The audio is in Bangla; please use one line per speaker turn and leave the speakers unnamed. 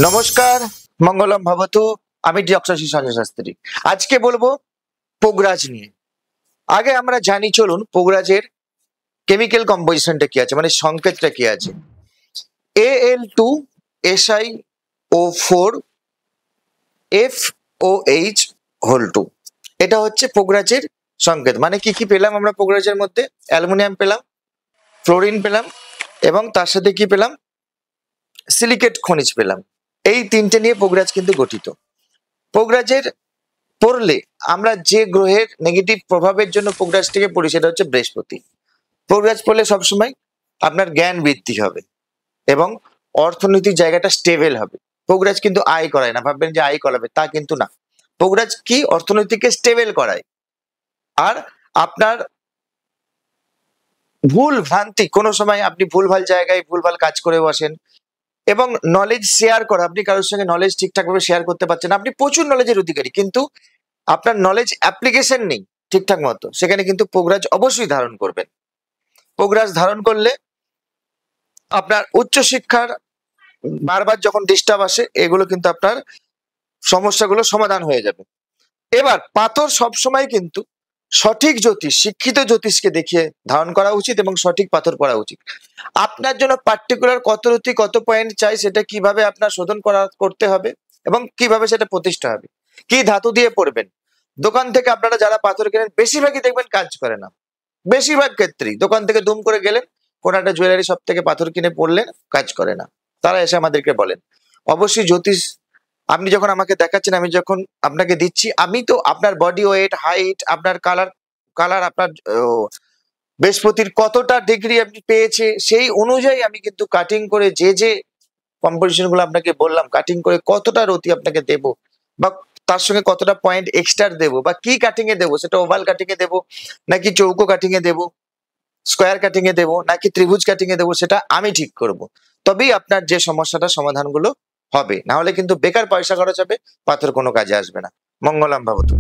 নমস্কার, মঙ্গলম ভবতু। আমি ডক্টর সঞ্জয় শাস্ত্রী। আজকে বলবো পোগরাজ নিয়ে। আগে আমরা জানি, চলুন পোগরাজের কেমিক্যাল কম্পোজিশনটা কি আছে, মানে সংকেতটা কি আছে। Al2SiO4 FOH হোল 2, এটা হচ্ছে পোগরাজের সংকেত। মানে কি কি পেলাম আমরা পোগরাজের মধ্যে? অ্যালুমিনিয়াম পেলাম, ফ্লোরিন পেলাম, এবং তার সাথে কি পেলাম? সিলিকেট খনিজ পেলাম। এই তিনটে নিয়ে পোগরাজ কিন্তু গঠিত। পোগরাজের পড়লে আমরা যে গ্রহের নেগেটিভ প্রভাবের জন্য পোগরাজটিকে পড়ি সেটা হচ্ছে বৃহস্পতি। পোগরাজ পড়লে সবসময় আপনার জ্ঞান বৃদ্ধি হবে এবং অর্থনৈতিক জায়গাটা স্টেবল হবে। পোগরাজ কিন্তু আয় করায় না, ভাববেন যে আয় করাবে, তা কিন্তু না। পোগরাজ কি অর্থনৈতিককে স্টেবল করায়। আর আপনার ভুল ভ্রান্তি, কোনো সময় আপনি ভুলভাল জায়গায় ভুলভাল কাজ করে বসেন, এবং নলেজ শেয়ার করা, আপনি কারোর সঙ্গে নলেজ ঠিকঠাকভাবে শেয়ার করতে পারছেন, আপনি প্রচুর নলেজের অধিকারী, কিন্তু আপনার নলেজ অ্যাপ্লিকেশন নেই ঠিকঠাক মতো, সেখানে কিন্তু পোগরাজ অবশ্যই ধারণ করবেন। পোগরাজ ধারণ করলে আপনার উচ্চশিক্ষার বারবার যখন ডিস্টার্ব আসে, এগুলো কিন্তু আপনার সমস্যাগুলো সমাধান হয়ে যাবে। এবার পাথর সবসময় কিন্তু সঠিক জ্যোতিষ, শিক্ষিত জ্যোতিষকে দেখিয়ে ধারণ করা উচিত এবং সঠিক পাথর পড়া উচিত। আপনার জন্য পার্টিকুলার কত রতি কত পয়েন্ট চাই, সেটা কিভাবে আপনার শোধন করতে হবে এবং কিভাবে সেটা প্রতিষ্ঠা হবে, কি ধাতু দিয়ে পড়বেন। দোকান থেকে আপনারা যারা পাথর কেনেন, বেশিরভাগই দেখবেন কাজ করে না। বেশিরভাগ ক্ষেত্রেই দোকান থেকে দুম করে গেলেন, কোন একটা জুয়েলারি শপ থেকে পাথর কিনে পড়লেন, কাজ করে না। তারা এসে আমাদেরকে বলেন। অবশ্যই জ্যোতিষ আপনি যখন আমাকে দেখাচ্ছেন, আমি যখন আপনাকে দিচ্ছি, আমি তো আপনার বডি ওয়েট, হাইট, আপনার কালার আপনার বৃহস্পতির কতটা ডিগ্রি আপনি পেয়েছে, সেই অনুযায়ী আমি কিন্তু কাটিং করে যে কম্পোজিশন গুলো আপনাকে বললাম, কাটিং করে কতটা রতি আপনাকে দেব, বা তার সঙ্গে কতটা পয়েন্ট এক্সট্রা দেবো, বা কি কাটিং এ দেবো, সেটা ওভাল কাটিং এ দেবো নাকি চৌকো কাটিং এ দেবো, স্কোয়ার কাটিং এ দেবো নাকি ত্রিভুজ কাটিং এ দেবো, সেটা আমি ঠিক করব। তবেই আপনার যে সমস্যাটা সমাধানগুলো হবে, না হলে কিন্তু বেকার পয়সা খরচ হবে, পাথর কোনো কাজে আসবে না। মঙ্গলম ভবতু।